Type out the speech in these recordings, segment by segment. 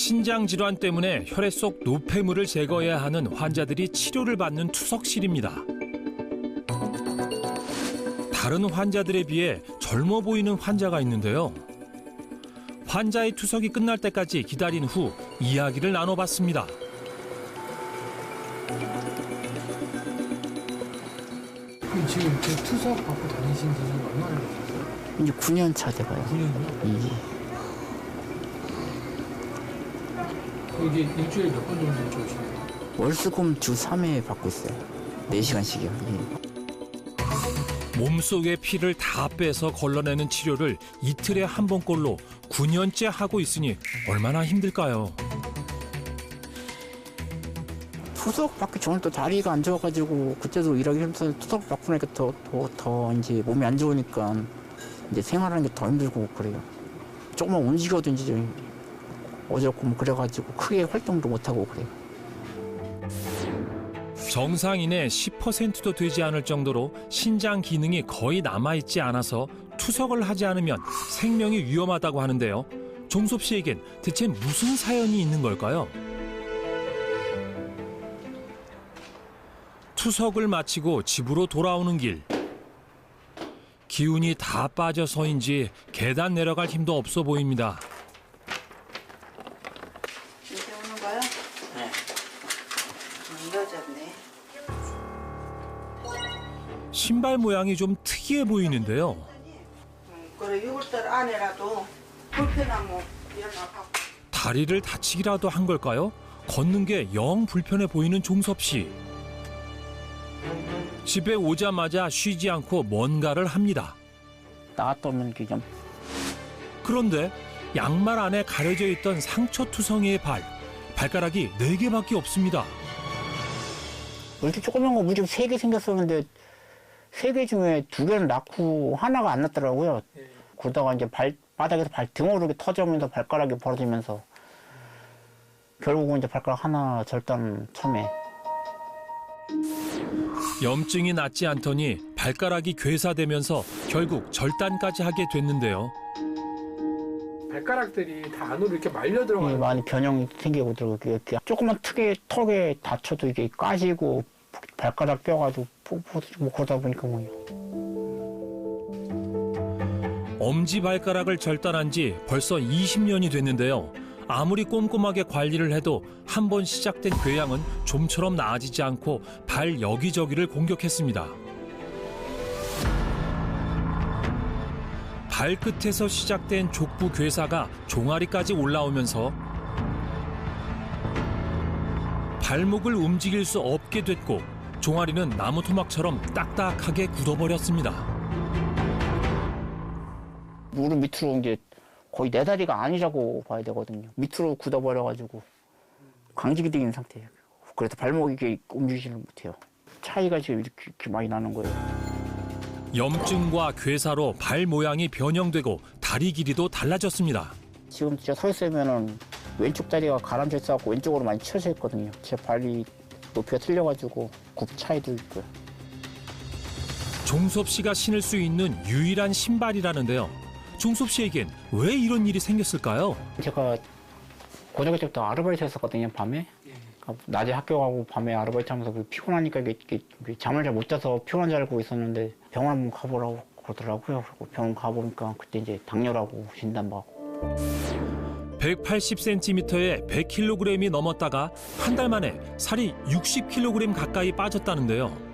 신장 질환 때문에 혈액 속 노폐물을 제거해야 하는 환자들이 치료를 받는 투석실입니다. 다른 환자들에 비해 젊어 보이는 환자가 있는데요. 환자의 투석이 끝날 때까지 기다린 후 이야기를 나눠봤습니다. 그럼 지금 이렇게 투석 받고 다니신 지는 얼마나 되셨어요? 이제 9년 차 돼가요. 9년이요? 이게 일주일에 몇 번 정도 들어오시나요? 월수금 주 3회 받고 있어요. 4시간씩이요. 몸속의 피를 다 빼서 걸러내는 치료를 이틀에 한 번꼴로 9년째 하고 있으니 얼마나 힘들까요? 투석 받기 전에 또 다리가 안 좋아가지고 그때도 일하기 힘들어서 투석 받고 나니까 더 이제 몸이 안 좋으니까 이제 생활하는 게 더 힘들고 그래요. 조금만 움직여도 이제 어지럽고 뭐 그래가지고 크게 활동도 못하고 그래요. 정상인의 10%도 되지 않을 정도로 신장 기능이 거의 남아있지 않아서 투석을 하지 않으면 생명이 위험하다고 하는데요. 종섭 씨에겐 대체 무슨 사연이 있는 걸까요? 투석을 마치고 집으로 돌아오는 길. 기운이 다 빠져서인지 계단 내려갈 힘도 없어 보입니다. 이제 오는 거야? 네. 늦어졌네. 신발 모양이 좀 특이해 보이는데요. 그래 6월달 안에라도 불편하면 일어나고. 다리를 다치기라도 한 걸까요? 걷는 게 영 불편해 보이는 종섭 씨. 집에 오자마자 쉬지 않고 뭔가를 합니다. 나갔다 오면 이렇게 좀 그런데 양말 안에 가려져 있던 상처투성이의 발가락이 4개밖에 없습니다. 이렇게 조그만 거 무지 3개 생겼었는데 3개 중에 2개는 낳고 하나가 안 났더라고요. 그러다가 이제 발바닥에서 등으로 이렇게 터지면서 발가락이 벌어지면서 결국은 이제 발가락 하나 절단 처음에. 염증이 낫지 않더니 발가락이 괴사되면서 결국 절단까지 하게 됐는데요. 발가락들이 다 안으로 이렇게 말려 들어가는 많이 변형이 생기고 이렇게 조그만 턱에 다쳐도 이게 까지고 발가락 뼈가지고 뭐 그러다 보니까 엄지발가락을 절단한 지 벌써 20년이 됐는데요. 아무리 꼼꼼하게 관리를 해도 한 번 시작된 궤양은 좀처럼 나아지지 않고 발 여기저기를 공격했습니다. 발끝에서 시작된 족부 괴사가 종아리까지 올라오면서 발목을 움직일 수 없게 됐고 종아리는 나무 토막처럼 딱딱하게 굳어버렸습니다. 무릎 밑으로 이제 거의 내 다리가 아니라고 봐야 되거든요. 밑으로 굳어버려가지고 강직이 되는 상태예요. 그래서 발목이 이게 움직이지를 못해요. 차이가 지금 이렇게 많이 나는 거예요. 염증과 괴사로 발 모양이 변형되고 다리 길이도 달라졌습니다. 지금 진짜 서 있으면은 왼쪽 다리가 가라앉아 있어갖고 왼쪽으로 많이 치어져 있거든요. 제 발이 높이가 틀려가지고 굽 차이도 있고요. 종섭 씨가 신을 수 있는 유일한 신발이라는데요. 종섭 씨에겐 왜 이런 일이 생겼을까요? 제가 고등학교 때부터 아르바이트 했었거든요, 밤에. 낮에 학교 가고 밤에 아르바이트 하면서 피곤하니까 이게 잠을 잘 못 자서 피곤한 줄 알고 있었는데 병원 한번 가보라고 그러더라고요. 그리고 병원 가보니까 그때 이제 당뇨라고 진단받고. 180cm에 100kg이 넘었다가 한 달 만에 살이 60kg 가까이 빠졌다는데요.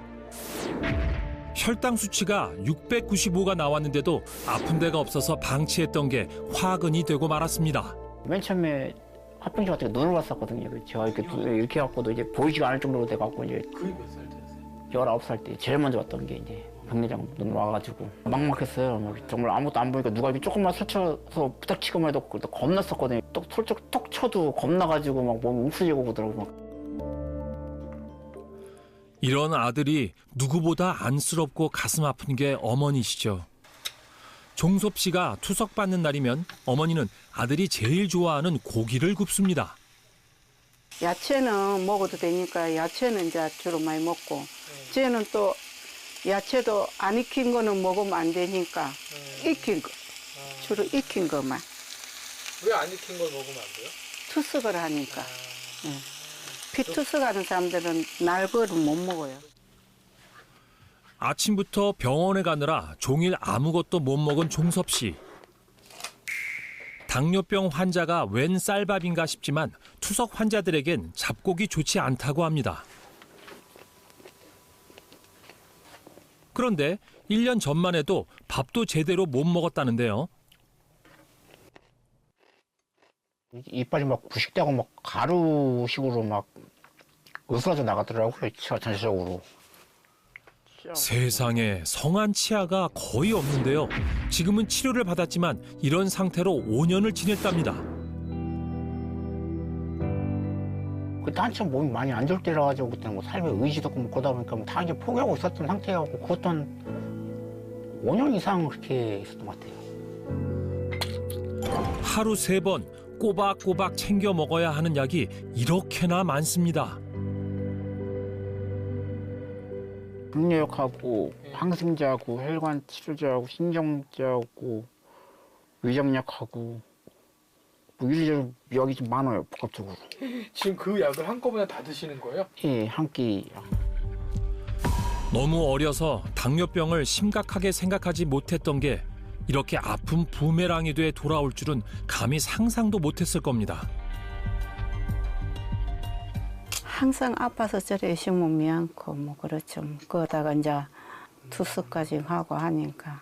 혈당 수치가 695가 나왔는데도 아픈 데가 없어서 방치했던 게 화근이 되고 말았습니다. 맨 처음에 합병증 같은 거 눈을 봤었거든요. 제가 이렇게 갖고도 이제 보이지가 않을 정도로 돼갖고 이제 그게 몇 살 때였어요? 19살 때 제일 먼저 왔던 게 이제 백내장 눈 와가지고 막막했어요. 정말 아무것도 안 보니까 누가 이렇게 조금만 스쳐서 부닥치고만 해도 겁났었거든요. 톡 쳐도 겁나가지고 막 몸이 웅크지고 그러더라고 막. 이런 아들이 누구보다 안쓰럽고 가슴 아픈 게 어머니시죠. 종섭 씨가 투석받는 날이면 어머니는 아들이 제일 좋아하는 고기를 굽습니다. 야채는 먹어도 되니까 야채는 이제 주로 많이 먹고 쟤는 또 야채도 안 익힌 거는 먹으면 안 되니까 익힌 거 주로 익힌 것만. 왜 안 익힌 걸 먹으면 안 돼요? 투석을 하니까. 예. 피투석하는 사람들은 날거를 못 먹어요. 아침부터 병원에 가느라 종일 아무것도 못 먹은 종섭 씨. 당뇨병 환자가 웬 쌀밥인가 싶지만 투석 환자들에겐 잡곡이 좋지 않다고 합니다. 그런데 1년 전만 해도 밥도 제대로 못 먹었다는데요. 이빨이 막 부식되고 막 가루식으로 막 으스러져 나가더라고요. 전체적으로. 세상에 성한 치아가 거의 없는데요. 지금은 치료를 받았지만 이런 상태로 5년을 지냈답니다. 그때 한참 몸이 많이 안 좋을 때라 가지고 그때는 뭐 삶에 의지도 없고 뭐 그러다 보니까 뭐 다 이제 포기하고 있었던 상태였고 그것도 한 5년 이상 그렇게 있었던 것 같아요. 하루 3번 꼬박꼬박 챙겨 먹어야 하는 약이 이렇게나 많습니다. 분뇨약하고 항생제하고 혈관 치료제하고 신경제하고 위장약하고 뭐 일일이 약이 좀 많아요. 복합적으로. 지금 그 약을 한꺼번에 다 드시는 거예요? 예, 한 끼. 너무 어려서 당뇨병을 심각하게 생각하지 못했던 게 이렇게 아픈 부메랑이 돼 돌아올 줄은 감히 상상도 못했을 겁니다. 항상 아파서 저래 심으면 않고 뭐 그렇죠. 그러다가 이제 투석까지 하고 하니까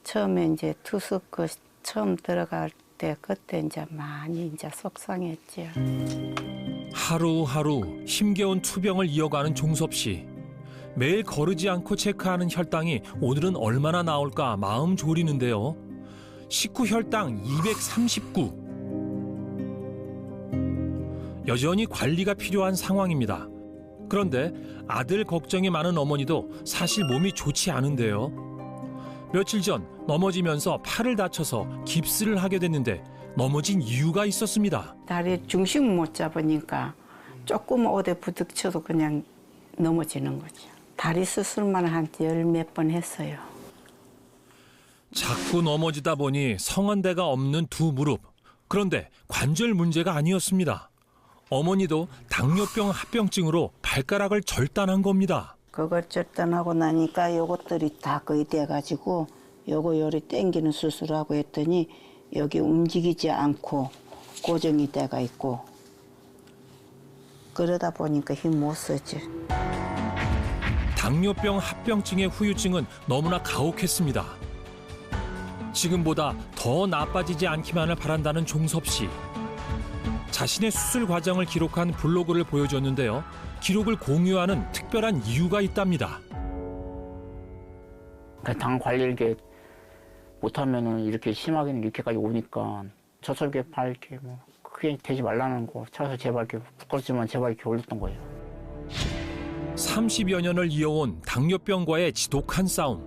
처음에 이제 투석 그 처음 들어갈 때 그때 이제 많이 이제 속상했죠. 하루하루 힘겨운 투병을 이어가는 종섭 씨. 매일 거르지 않고 체크하는 혈당이 오늘은 얼마나 나올까 마음 졸이는데요. 식후 혈당 239. 여전히 관리가 필요한 상황입니다. 그런데 아들 걱정이 많은 어머니도 사실 몸이 좋지 않은데요. 며칠 전 넘어지면서 팔을 다쳐서 깁스를 하게 됐는데 넘어진 이유가 있었습니다. 다리 중심 못 잡으니까 조금 어디 부딪혀도 그냥 넘어지는 거죠. 다리 수술만 한 10몇 번 했어요. 자꾸 넘어지다 보니 성언대가 없는 두 무릎. 그런데 관절 문제가 아니었습니다. 어머니도 당뇨병 합병증으로 발가락을 절단한 겁니다. 그걸 절단하고 나니까 요것들이 다 거의 돼가지고 요거 요리 땡기는 수술하고 했더니 여기 움직이지 않고 고정이 돼가 있고 그러다 보니까 힘 못 쓰지. 당뇨병 합병증의 후유증은 너무나 가혹했습니다. 지금보다 더 나빠지지 않기만을 바란다는 종섭 씨. 자신의 수술 과정을 기록한 블로그를 보여줬는데요. 기록을 공유하는 특별한 이유가 있답니다. 당 관리를 이렇게 못하면은 이렇게 심하게는 이렇게까지 오니까 저절개발 이렇게 뭐 크게 되지 말라는 거. 차에서 제발 이렇게 부끄럽지만 제발 이렇게 올렸던 거예요. 30여 년을 이어온 당뇨병과의 지독한 싸움.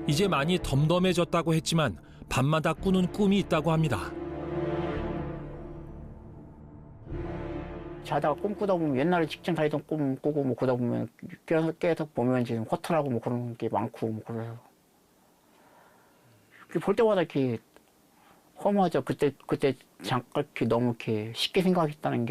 이제 많이 덤덤해졌다고 했지만 밤마다 꾸는 꿈이 있다고 합니다. 자다가 꿈꾸다 보면 옛날에 직장 다니던 꿈 꾸고 뭐 그러다 보면 계속 보면 지금 허탈하고 뭐 그런 게 많고 뭐 그래서 볼 때마다 이렇게 허무하죠. 그때 잠깐 이렇게 너무 이렇게 쉽게 생각했다는 게